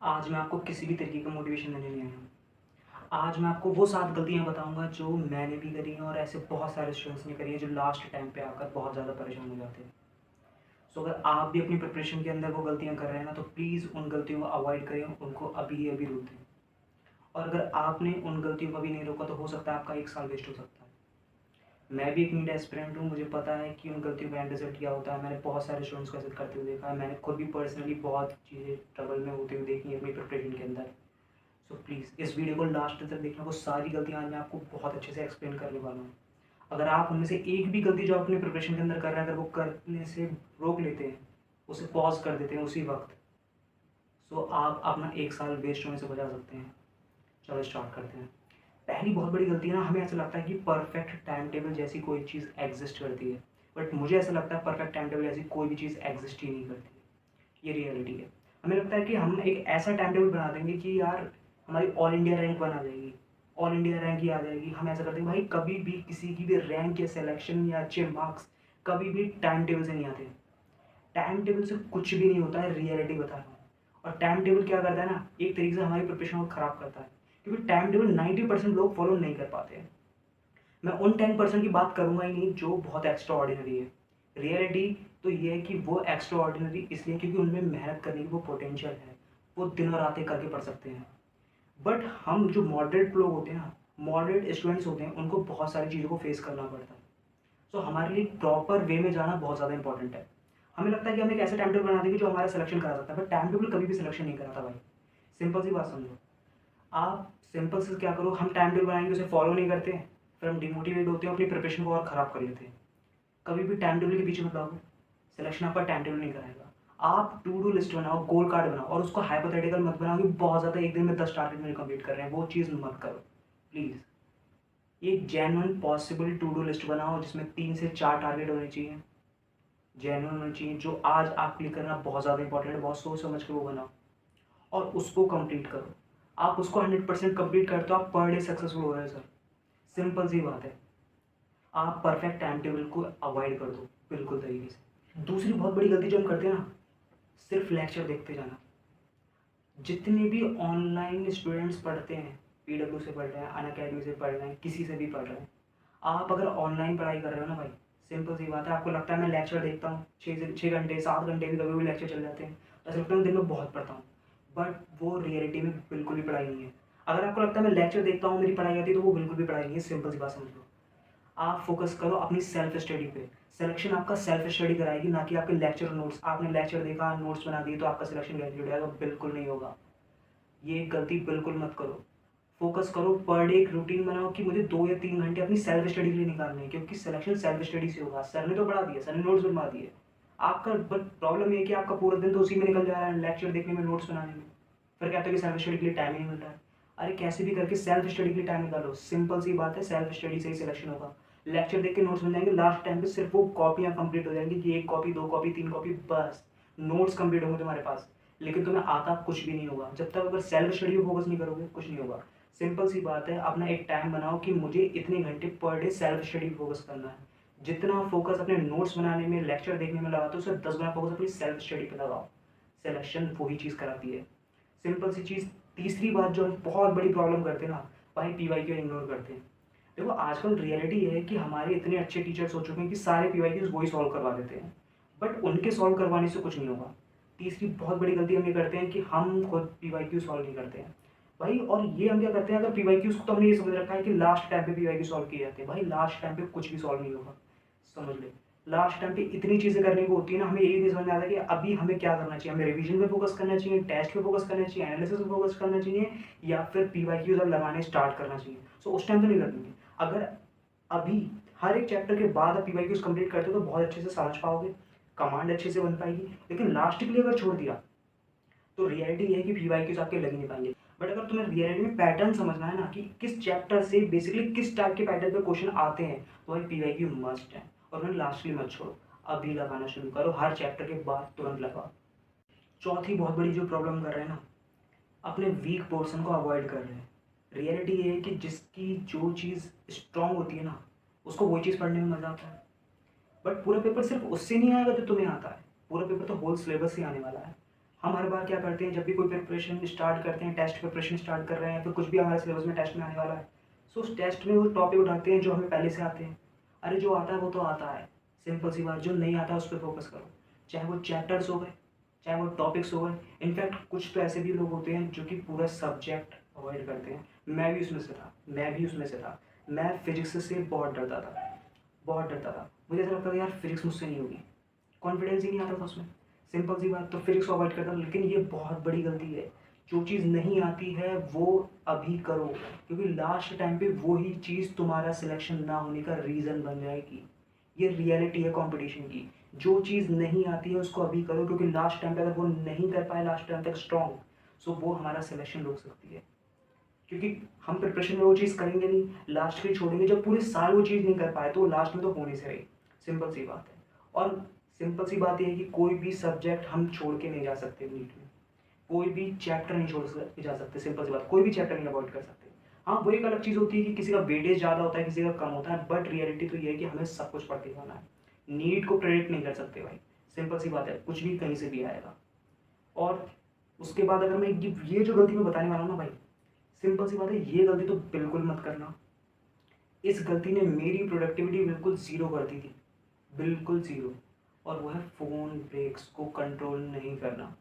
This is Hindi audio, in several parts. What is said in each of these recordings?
आज मैं आपको किसी भी तरीके का मोटिवेशन देने नहीं आया हूँ। आज मैं आपको वो 7 गलतियाँ बताऊँगा जो मैंने भी करी हैं और ऐसे बहुत सारे स्टूडेंट्स ने करी है जो लास्ट टाइम पे आकर बहुत ज़्यादा परेशान हो जाते हैं। सो अगर आप भी अपनी प्रिपरेशन के अंदर वो गलतियाँ कर रहे हैं ना, तो प्लीज़ उन गलतियों को अवॉइड करें, उनको अभी ही अभी रोक दें। और अगर आपने उन गलतियों को अभी नहीं रोका तो हो सकता है आपका 1 साल वेस्ट हो सकता है। मैं भी एक नीट एस्पिरेंट हूँ, मुझे पता है कि उन गलतियों का एंड रिज़ल्ट क्या होता है। मैंने बहुत सारे स्टूडेंट्स को ऐसे करते हुए देखा है। मैंने खुद भी पर्सनली बहुत चीज़ें ट्रबल में होते हुए देखी हैं अपनी प्रिपरेशन के अंदर। सो प्लीज़ इस वीडियो को लास्ट तक देखना। वो सारी गलतियाँ आज मैं आपको बहुत अच्छे से एक्सप्लेन करने वाला हूँ। अगर आप उनमें से एक भी गलती जो आप अपने प्रिपरेशन के अंदर कर रहे हैं, अगर वो करने से रोक लेते हैं, उसे पॉज़ कर देते हैं उसी वक़्त, सो आप अपना 1 साल वेस्ट होने से बचा सकते हैं। चलो स्टार्ट करते हैं। पहली बहुत बड़ी गलती है ना, हमें ऐसा लगता है कि परफेक्ट टाइम टेबल जैसी कोई चीज़ एग्ज़िस्ट करती है। बट मुझे ऐसा लगता है परफेक्ट टाइम टेबल जैसी कोई भी चीज़ एग्ज़िस्ट ही नहीं करती है। ये रियलिटी है। हमें लगता है कि हम एक ऐसा टाइम टेबल बना देंगे कि यार हमारी ऑल इंडिया रैंक 1 आ जाएगी, ऑल इंडिया रैंक ही आ जाएगी। हम ऐसा करते हैं भाई, कभी भी किसी की भी रैंक या सिलेक्शन या अच्छे मार्क्स कभी भी टाइम टेबल से नहीं आते। टाइम टेबल से कुछ भी नहीं होता है, रियलिटी बता रहा हूँ। और टाइम टेबल क्या करता है ना, एक तरीके से हमारी प्रिपरेशन को ख़राब करता है, क्योंकि टाइम टेबल 90% लोग फॉलो नहीं कर पाते हैं। मैं उन 10% की बात करूँगा ही नहीं जो बहुत एक्स्ट्रा ऑर्डिनरी है। रियलिटी तो ये है कि वो एक्स्ट्रा ऑर्डिनरी इसलिए क्योंकि उनमें मेहनत करने की वो पोटेंशियल है। वो दिनों रातें करके पढ़ सकते हैं। बट हम जो मॉडरेट लोग होते हैं ना, मॉडरेट स्टूडेंट्स होते हैं, उनको बहुत सारी चीज़ों को फेस करना पड़ता है। सो हमारे लिए प्रॉपर वे में जाना बहुत ज़्यादा इंपॉर्टेंट है। हमें लगता है कि हम एक ऐसे टाइम टेबल बना देंगे जो हमारा सिलेक्शन करा सकता है, बट टाइम टेबल कभी भी सिलेक्शन नहीं कराता भाई। सिंपल सी बात समझो। आप सिंपल से क्या करो, हम टाइम टेबल बनाएंगे, उसे फॉलो नहीं करते हैं, फिर हम डिमोटिवेट होते हैं, अपनी प्रिपरेशन को और ख़राब कर लेते हैं। कभी भी टाइम टेबल के पीछे मत भागो। सिलेक्शन आपका टाइम टेबल नहीं कराएगा। आप टू डू लिस्ट बनाओ, गोल कार्ड बनाओ, और उसको हाइपोथेटिकल मत बनाओ कि बहुत ज़्यादा एक दिन में 10 टारगेट मेरे कंप्लीट कर रहे हैं। वो चीज़ मत करो प्लीज़। एक genuine possible to do list बनाओ जिसमें 3 से 4 टारगेट होने चाहिए, जेन्युइन होने चाहिए, जो आज आप क्लिक करना बहुत ज़्यादा इंपॉर्टेंट है। बहुत सोच समझ के वो बनाओ और उसको कंप्लीट करो। आप उसको 100% कंप्लीट करते हो, आप पर डे सक्सेसफुल हो रहे हो सर। सिंपल सी बात है। आप परफेक्ट टाइम टेबल को अवॉइड कर दो बिल्कुल तरीके से। दूसरी बहुत बड़ी गलती जो हम करते हैं ना, सिर्फ लेक्चर देखते जाना। जितने भी ऑनलाइन स्टूडेंट्स पढ़ते हैं, पीडब्ल्यू से पढ़ रहे हैं, अनअकैडमी से पढ़ रहे हैं, किसी से भी पढ़ रहे हैं, आप अगर ऑनलाइन पढ़ाई कर रहे हो ना भाई, सिंपल सी बात है, आपको लगता है मैं लेक्चर देखता हूँ 6 घंटे 7 घंटे भी, कभी भी लेक्चर चल जाते हैं, ऐसा लगता है मैं दिन में बहुत पढ़ता हूँ। बट वो रियलिटी में बिल्कुल भी पढ़ाई नहीं है। अगर आपको लगता है मैं लेक्चर देखता हूँ मेरी पढ़ाई आती है, तो वो बिल्कुल भी पढ़ाई नहीं है। सिंपल सी बात समझ लो। आप फोकस करो अपनी सेल्फ स्टडी पे। सिलेक्शन आपका सेल्फ स्टडी कराएगी, ना कि आपके लेक्चर नोट्स। आपने लेक्चर देखा, नोट्स बना दिए, तो आपका सिलेक्शन कैसे हो जाएगा? बिल्कुल नहीं होगा। ये गलती बिल्कुल मत करो। फोकस करो, पर डे एक रूटीन बनाओ कि मुझे 2 या 3 घंटे अपनी सेल्फ स्टडी के लिए निकालने हैं, क्योंकि सिलेक्शन सेल्फ स्टडी से होगा। सर ने तो पढ़ा दिया, सर ने नोट्स बनवा दिए, आपका बट प्रॉब्लम ये है कि आपका पूरा दिन तो उसी में निकल जा रहा है, लेक्चर देखने में, नोट्स बनाने में। फिर कहते हो कि सेल्फ स्टडी के लिए टाइम ही नहीं मिल रहा है। अरे कैसे भी करके सेल्फ स्टडी के लिए टाइम निकालो। सिंपल सी बात है, सेल्फ स्टडी से ही सिलेक्शन होगा। लेक्चर देख के नोट्स बन जाएंगे, लास्ट टाइम पे सिर्फ वो कॉपियाँ कंप्लीट हो जाएंगी कि 1 कॉपी 2 कॉपी 3 कॉपी, बस नोट्स कंप्लीट होंगे तुम्हारे पास। लेकिन तुम्हें आता कुछ भी नहीं होगा जब तक अगर सेल्फ स्टडी पे फोकस नहीं करोगे, कुछ नहीं होगा। सिंपल सी बात है, अपना एक टाइम बनाओ कि मुझे इतने घंटे per day self study focus करना है। जितना फोकस अपने नोट्स बनाने में, लेक्चर देखने में लगाते हो, उससे 10 गुना फोकस अपनी सेल्फ स्टडी पे लगाओ। सिलेक्शन वही चीज़ कराती है। सिंपल सी चीज़। तीसरी बात जो हम बहुत बड़ी प्रॉब्लम करते हैं ना भाई, पी वाई क्यू इग्नोर करते हैं। देखो आजकल रियलिटी है कि हमारे इतने अच्छे टीचर्स हो चुके हैं कि सारे पी वाई क्यूज वही सॉल्व करवा देते हैं। बट उनके सॉल्व करवाने से कुछ नहीं होगा। तीसरी बहुत बड़ी गलती हम ये करते हैं कि हम खुद पी वाई क्यू सॉल्व नहीं करते हैं भाई। और ये हम क्या करते हैं, अगर पी वाई क्यूज को तो हमने ये समझ रखा है कि लास्ट टाइम पे पी वाई क्यू सॉल्व किए जाते हैं। भाई लास्ट टाइम पे कुछ भी सॉल्व नहीं होगा, समझ ले। लास्ट टाइम पे इतनी चीज़ें करने को होती है ना, हमें यही नहीं समझ में आता कि अभी हमें क्या करना चाहिए। हमें रिवीजन पे फोकस करना चाहिए, टेस्ट पे फोकस करना चाहिए, एनालिसिस पे फोकस करना चाहिए, या फिर पी वाई क्यूज अब लगाने स्टार्ट करना चाहिए। सो उस टाइम तो नहीं लगेंगे। अगर अभी हर एक चैप्टर के बाद आप पी वाई क्यूज कंप्लीट करते हो तो बहुत अच्छे से समझ पाओगे, कमांड अच्छे से बन पाएगी। लेकिन लास्ट के लिए अगर छोड़ दिया तो रियलिटी ये है कि पी वाई क्यूज आपके लग नहीं पाएंगे। बट अगर तुम्हें रियलिटी में पैटर्न समझना है ना, कि किस चैप्टर से बेसिकली किस टाइप के पैटर्न पे क्वेश्चन आते हैं, तो भाई पी वाई क्यू मस्ट है। और उन्हें लास्ट के लिए मत छोड़ो, अभी लगाना शुरू करो, हर चैप्टर के बाद तुरंत लगाओ। चौथी बहुत बड़ी जो प्रॉब्लम कर रहे हैं ना, अपने वीक पोर्शन को अवॉइड कर रहे हैं। रियलिटी ये है कि जिसकी जो चीज़ स्ट्रांग होती है ना, उसको वही चीज़ पढ़ने में मज़ा आता है। बट पूरा पेपर सिर्फ उससे नहीं आएगा जो तुम्हें आता है। पूरा पेपर तो होल सिलेबस से आने वाला है। हम हर बार क्या करते हैं, जब भी कोई प्रिपरेशन स्टार्ट करते हैं, टेस्ट प्रिपरेशन स्टार्ट कर रहे हैं या फिर कुछ भी हमारे सिलेबस में टेस्ट में आने वाला है, सो उस टेस्ट में वो टॉपिक उठाते हैं जो हमें पहले से आते हैं। अरे जो आता है वो तो आता है, सिंपल सी बात। जो नहीं आता है उस पर फोकस करो, चाहे वो चैप्टर्स हो गए, चाहे वो टॉपिक्स हो गए। इनफैक्ट कुछ तो ऐसे भी लोग होते हैं जो कि पूरा सब्जेक्ट अवॉइड करते हैं। मैं भी उसमें से था, मैं भी उसमें से था। मैं फिजिक्स से बहुत डरता था, बहुत डरता था। मुझे ऐसा लगता था यार फिजिक्स मुझसे नहीं होगी, कॉन्फिडेंस ही नहीं आता था उसमें। सिंपल सी बात, तो फिजिक्स को अवॉइड करता था। लेकिन ये बहुत बड़ी गलती है। जो चीज़ नहीं आती है वो अभी करो, क्योंकि लास्ट टाइम पे वही चीज़ तुम्हारा सिलेक्शन ना होने का रीज़न बन जाएगी। ये रियलिटी है कंपटीशन की। जो चीज़ नहीं आती है उसको अभी करो, क्योंकि लास्ट टाइम पे अगर वो नहीं कर पाए लास्ट टाइम तक स्ट्रॉन्ग, सो वो हमारा सिलेक्शन रोक सकती है। क्योंकि हम प्रिपरेशन में वो चीज़ करेंगे नहीं, लास्ट के लिए छोड़ेंगे। जब पूरे साल वो चीज़ नहीं कर पाए तो लास्ट में तो होने से रही। सिंपल सी बात है। और सिंपल सी बात ये है कि कोई भी सब्जेक्ट हम छोड़ के नहीं जा सकते नीट में। कोई भी चैप्टर नहीं जा सकते। सिंपल सी बात, कोई भी चैप्टर नहीं अवॉइड कर सकते। हाँ, वो एक अलग चीज़ होती है कि किसी का वेटेज ज़्यादा होता है, किसी का कम होता है, बट रियलिटी तो ये है कि हमें सब कुछ पढ़ के जाना है। नीट को प्रेडिक्ट नहीं कर सकते भाई। सिंपल सी बात है, कुछ भी कहीं से भी आएगा। और उसके बाद अगर मैं ये जो गलती मैं बताने वाला हूँ ना भाई, सिंपल सी बात है, ये गलती तो बिल्कुल मत करना। इस गलती ने मेरी प्रोडक्टिविटी बिल्कुल ज़ीरो कर दी थी, बिल्कुल ज़ीरो। और वो है फ़ोन ब्रेक्स को कंट्रोल नहीं करना।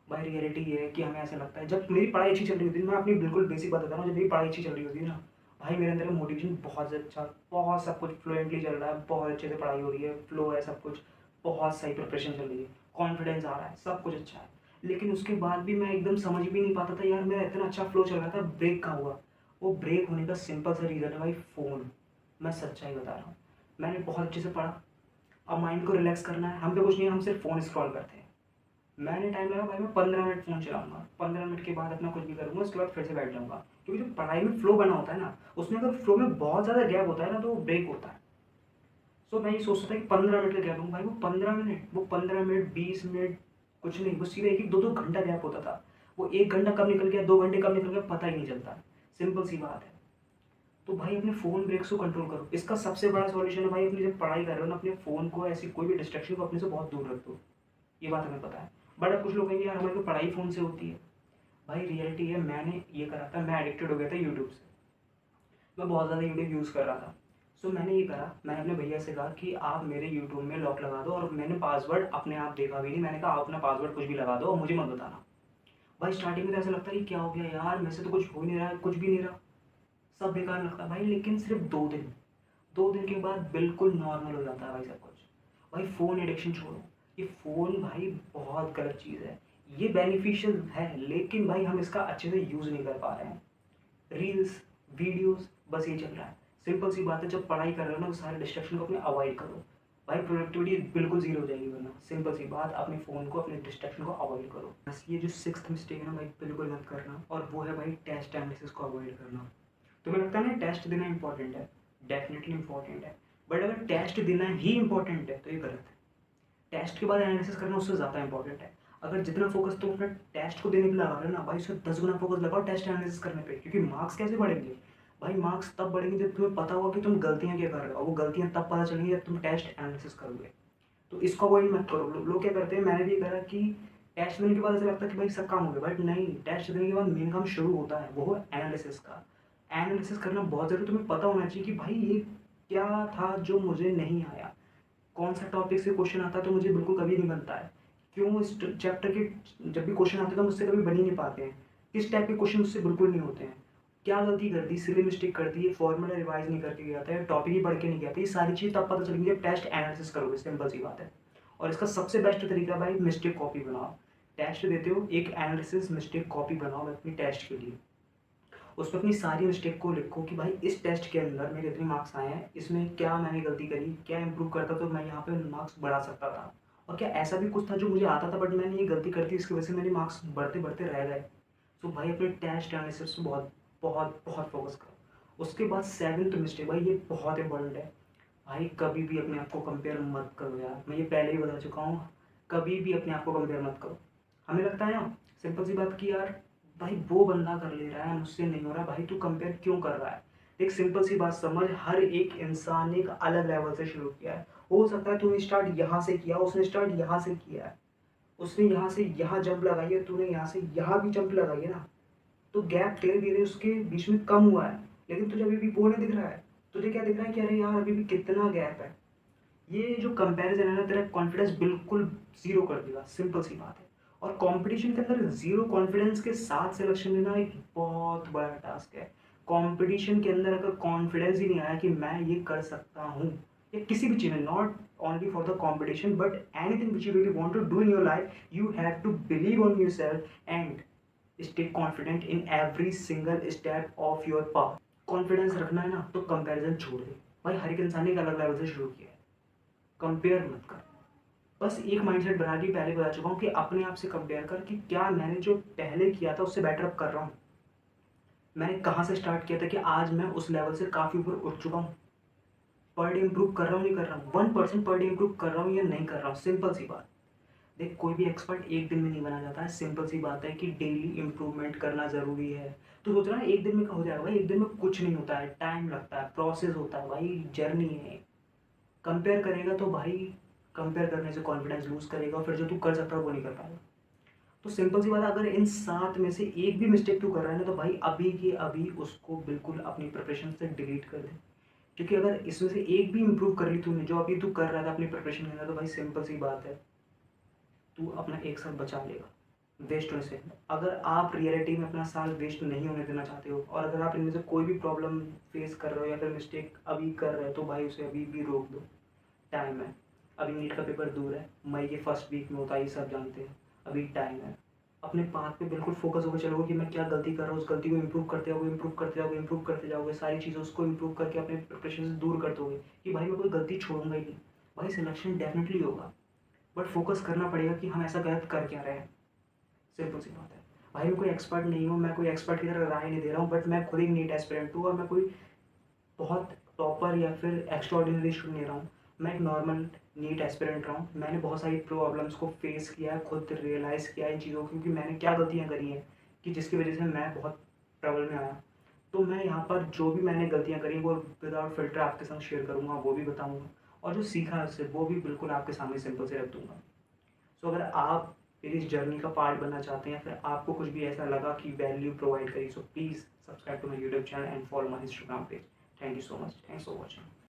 भाई रियलिटी ये है कि हमें ऐसा लगता है, जब मेरी पढ़ाई अच्छी चल रही होती है, मैं अपनी बिल्कुल बेसिक बात बता रहा हूँ, जब मेरी पढ़ाई अच्छी चल रही होती है ना भाई, मेरे अंदर मोटिवेशन बहुत अच्छा, बहुत सब कुछ फ्लुएंटली चल रहा है, बहुत अच्छे से पढ़ाई हो रही है, फ्लो है सब कुछ, बहुत सही प्रिपरेशन चल रही है, कॉन्फिडेंस आ रहा है, सब कुछ अच्छा है। लेकिन उसके बाद भी मैं एकदम समझ भी नहीं पाता था यार, मेरा इतना अच्छा फ्लो चल रहा था, ब्रेक कहाँ हुआ। वो ब्रेक होने का सिंपल सा रीज़न है भाई, फ़ोन। मैं सच्चाई बता रहा हूँ। मैंने बहुत अच्छे से पढ़ा, अब माइंड को रिलैक्स करना है, हम पे कुछ नहीं है, हम सिर्फ फ़ोन स्क्रॉल करते हैं। मैंने टाइम लगा भाई, मैं 15 मिनट फ़ोन चलाऊंगा, 15 मिनट के बाद अपना कुछ भी करूँगा, उसके बाद फिर से बैठ जाऊँगा। क्योंकि जो पढ़ाई में फ्लो बना होता है ना, उसमें अगर फ्लो में बहुत ज़्यादा गैप होता है ना, तो वो ब्रेक होता है। सो मैं ये सोचता था कि 15 मिनट का गैप दूँ भाई, वो 15 मिनट, वो 15 मिनट, 20 मिनट, कुछ नहीं, वो सीधे एक एक 2-2 घंटा गैप होता था। वो 1 घंटा कब निकल गया, 2 घंटे कब निकल गया, पता ही नहीं चलता। सिंपल सी बात है। तो भाई अपने फ़ोन ब्रेक्स को कंट्रोल करो। इसका सबसे बड़ा सॉल्यूशन है भाई, अपनी जब पढ़ाई कर रहे हो ना, अपने फ़ोन को, ऐसी कोई भी डिस्ट्रैक्शन को अपने से बहुत दूर रख दो। ये बात हमें पता है। बट अब कुछ लोग कहेंगे यार हमारी तो पढ़ाई फ़ोन से होती है। भाई रियलिटी है, मैंने ये करा था, मैं एडिक्टेड हो गया था यूट्यूब से। मैं बहुत ज़्यादा यूट्यूब यूज़ कर रहा था। सो मैंने ये करा, मैंने अपने भैया से कहा कि आप मेरे यूट्यूब में लॉक लगा दो, और मैंने पासवर्ड अपने आप देखा भी नहीं। मैंने कहा आप अपना पासवर्ड कुछ भी लगा दो और मुझे मत बताना। भाई स्टार्टिंग में तो ऐसा लगता है कि क्या हो गया यार, मेरे से तो कुछ हो ही नहीं रहा है, कुछ भी नहीं रहा, सब बेकार लगता है भाई। लेकिन सिर्फ 2 दिन, 2 दिन के बाद बिल्कुल नॉर्मल हो जाता है भाई सब कुछ। भाई फ़ोन एडिक्शन छोड़ो। ये फ़ोन भाई बहुत गलत चीज़ है। ये बेनिफिशियल है, लेकिन भाई हम इसका अच्छे से यूज़ नहीं कर पा रहे हैं। रील्स, वीडियोस, बस ये चल रहा है। सिंपल सी बात है, जब पढ़ाई कर रहे हो ना, तो सारे डिस्ट्रैक्शन को अपने अवॉइड करो। भाई प्रोडक्टिविटी बिल्कुल ज़ीरो हो जाएगी वरना। सिंपल सी बात, अपने फ़ोन को, अपने डिस्ट्रैक्शन को अवॉइड करो। बस ये जो 6th मिस्टेक है ना भाई, बिल्कुल मत करना, और वो है भाई टेस्ट एनालिसिस को अवॉइड करना। तुम्हें लगता है ना टेस्ट देना इंपॉर्टेंट है, डेफिनेटली इंपॉर्टेंट है। बट अगर टेस्ट देना ही इंपॉर्टेंट है तो ये गलत है। टेस्ट के बाद एनालिसिस करना उससे ज़्यादा इंपॉर्टेंट है। अगर जितना फोकस तुम अपना टेस्ट को देने पे लगा रहे हो ना भाई, उससे 10 गुना फोकस लगाओ टेस्ट एनालिसिस करने पे। क्योंकि मार्क्स कैसे बढ़ेंगे भाई, मार्क्स तब बढ़ेंगे जब तुम्हें पता होगा कि तुम गलतियाँ क्या कर रहे हो। वो गलतियाँ तब पता चलेंगी जब तुम टेस्ट एनालिसिस करोगे। तो इसको अवॉइड मत करो। लोग क्या करते हैं, मैंने भी करा कि टेस्ट देने के बाद ऐसा लगता है कि भाई सब काम हो गया, बट नहीं, टेस्ट देने के बाद मेन काम शुरू होता है, वो है एनालिसिस का। एनालिसिस करना बहुत ज़रूरी, तुम्हें पता होना चाहिए कि भाई ये क्या था जो मुझे नहीं आया, कौन सा टॉपिक से क्वेश्चन आता है तो मुझे बिल्कुल कभी नहीं बनता है, क्यों इस चैप्टर के जब भी क्वेश्चन आते हैं तो मुझसे कभी बन ही नहीं पाते हैं, किस टाइप के क्वेश्चन मुझसे बिल्कुल नहीं होते हैं, क्या गलती कर दी, सिली मिस्टेक कर दी, ये फॉर्मूला रिवाइज नहीं करके गया था, टॉपिक ही पढ़ के नहीं गया था। ये सारी चीज़ तब पता चलेगी जब टेस्ट एनालिसिस करोगे। सिंपल सी बात है। और इसका सबसे बेस्ट तरीका भाई, मिस्टेक कॉपी बनाओ। टेस्ट देते हो, एक एनालिसिस मिस्टेक कॉपी बनाओ अपनी टेस्ट के लिए। उसमें अपनी सारी मिस्टेक को लिखो कि भाई इस टेस्ट के अंदर मेरे इतने मार्क्स आए हैं, इसमें क्या मैंने गलती करी, क्या इंप्रूव करता तो मैं यहाँ पे मार्क्स बढ़ा सकता था, और क्या ऐसा भी कुछ था जो मुझे आता था बट मैंने ये गलती कर दी, इसकी वजह से मेरे मार्क्स बढ़ते बढ़ते रह गए। तो भाई अपने टेस्ट एनालिसिस पे बहुत बहुत बहुत फोकस करो। उसके बाद 7th मिस्टेक भाई, ये बहुत इंपॉर्टेंट है। भाई कभी भी अपने आप को कंपेयर मत करो यार, मैं ये पहले ही बता चुका हूँ। कभी भी अपने आप को कंपेयर मत करो। हमें लगता है ना, सिंपल सी बात की यार, भाई वो बंदा कर ले रहा है, मुझसे नहीं हो रहा, भाई तू कंपेयर क्यों कर रहा है। एक सिंपल सी बात समझ, हर एक इंसान ने एक अलग लेवल से शुरू किया है। हो सकता है तूने स्टार्ट यहाँ से किया, उसने स्टार्ट यहाँ से किया है। उसने यहाँ से यहाँ जंप लगाई है, तूने यहाँ से यहाँ भी जंप लगाई है ना, तो गैप धीरे-धीरे उसके बीच में कम हुआ है। लेकिन तुझे अभी भी वो नहीं दिख रहा है। तुझे क्या दिख रहा है कि अरे यार अभी भी कितना गैप है। ये जो कंपैरिज़न है ना तेरा कॉन्फिडेंस बिल्कुल ज़ीरो कर देगा, सिंपल सी बात है। और कॉम्पिटिशन के अंदर ज़ीरो कॉन्फिडेंस के साथ सिलेक्शन लेना एक बहुत बड़ा टास्क है। कॉम्पिटिशन के अंदर अगर कॉन्फिडेंस ही नहीं आया कि मैं ये कर सकता हूँ, या किसी भी चीज़ में, not only for the competition but anything which you really want to do in your life, you have to believe on yourself and stay confident in every single step of your path. Confidence रखना है ना तो कंपैरिजन छोड़ दे। भाई हर एक इंसान ने एक अलग लेवल से शुरू किया है, कंपेयर मत कर। बस एक माइंडसेट बना के पहले बता चुका हूँ कि अपने आप से कंपेयर कर कि क्या मैंने जो पहले किया था उससे बेटर अब कर रहा हूँ। मैंने कहाँ से स्टार्ट किया था कि आज मैं उस लेवल से काफ़ी ऊपर उठ चुका हूँ। पर डे इम्प्रूव कर रहा हूँ नहीं कर रहा हूँ, 1% पर डे इम्प्रूव कर रहा हूँ या नहीं कर रहा हूँ, सिंपल सी बात। देख कोई भी एक्सपर्ट एक दिन में नहीं बना जाता है, सिंपल सी बात है कि डेली इम्प्रूवमेंट करना ज़रूरी है। तो सोच रहा है एक दिन में हो जाएगा, भाई एक दिन में कुछ नहीं होता है, टाइम लगता है, प्रोसेस होता है भाई, जर्नी है। कंपेयर करेगा तो भाई कंपेयर करने से कॉन्फिडेंस लूज़ करेगा और फिर जो तू कर सकता है वो नहीं कर पाएगा। तो सिंपल सी बात है, अगर इन 7 में से एक भी मिस्टेक तू कर रहा है ना तो भाई अभी के अभी उसको बिल्कुल अपनी प्रिपरेशन से डिलीट कर दे। क्योंकि अगर इसमें से एक भी इम्प्रूव कर ली तूने जो अभी तू कर रहा था अपनी प्रिपरेशन के अंदर, तो भाई सिंपल सी बात है, तू अपना 1 साल बचा लेगा वेस्ट होने से। अगर आप रियलिटी में अपना साल वेस्ट नहीं होने देना चाहते हो और अगर आप इनमें से कोई भी प्रॉब्लम फेस कर रहे हो या फिर मिस्टेक अभी कर रहे हो तो भाई उसे अभी भी रोक दो। टाइम है, अभी नीट का पेपर दूर है, मई के फर्स्ट वीक में होता है, ये सब जानते हैं। अभी टाइम है, अपने पाथ पे बिल्कुल फोकस होकर चलोगे कि मैं क्या गलती कर रहा हूँ, उस गलती को इम्प्रूव करते जाओगे, इम्प्रूव करते जाओगे, इम्प्रूव करते जाओगे, सारी चीज़ें उसको इम्प्रूव करके अपने प्रिपरेशन से दूर कर दोगे कि भाई मैं कोई गलती छोड़ूंगा ही नहीं। भाई सिलेक्शन डेफिनेटली होगा, बट फोकस करना पड़ेगा कि हम ऐसा गलत कर क्या रहे हैं, सिंपल सी बात है। भाई मैं कोई एक्सपर्ट नहीं हूँ, मैं कोई एक्सपर्ट की तरह राय नहीं दे रहा हूँ, बट मैं खुद एक नीट एस्पिरेंट हूँ और मैं कोई बहुत टॉपर या फिर एक्स्ट्राऑर्डिनरी स्टूडेंट नहीं रहा हूँ। मैं एक नॉर्मल नीट एस्पिरेंट रहा हूँ। मैंने बहुत सारी प्रॉब्लम्स को फेस किया है, खुद रियलाइज़ किया इन चीज़ों को, क्योंकि मैंने क्या गलतियाँ करी हैं कि जिसकी वजह से मैं बहुत ट्रबल में आया। तो मैं यहाँ पर जो भी मैंने गलतियाँ करी वो विदाउट फ़िल्टर आपके साथ शेयर करूँगा, वो भी बताऊँगा और जो सीखा है उससे वो भी बिल्कुल आपके सामने सिंपल से रख दूँगा। सो अगर आप मेरी इस जर्नी का पार्ट बनना चाहते हैं, फिर आपको कुछ भी ऐसा लगा कि वैल्यू प्रोवाइड करी, so please subscribe to my YouTube channel and follow my Instagram page. Thank you so much, thanks for watching.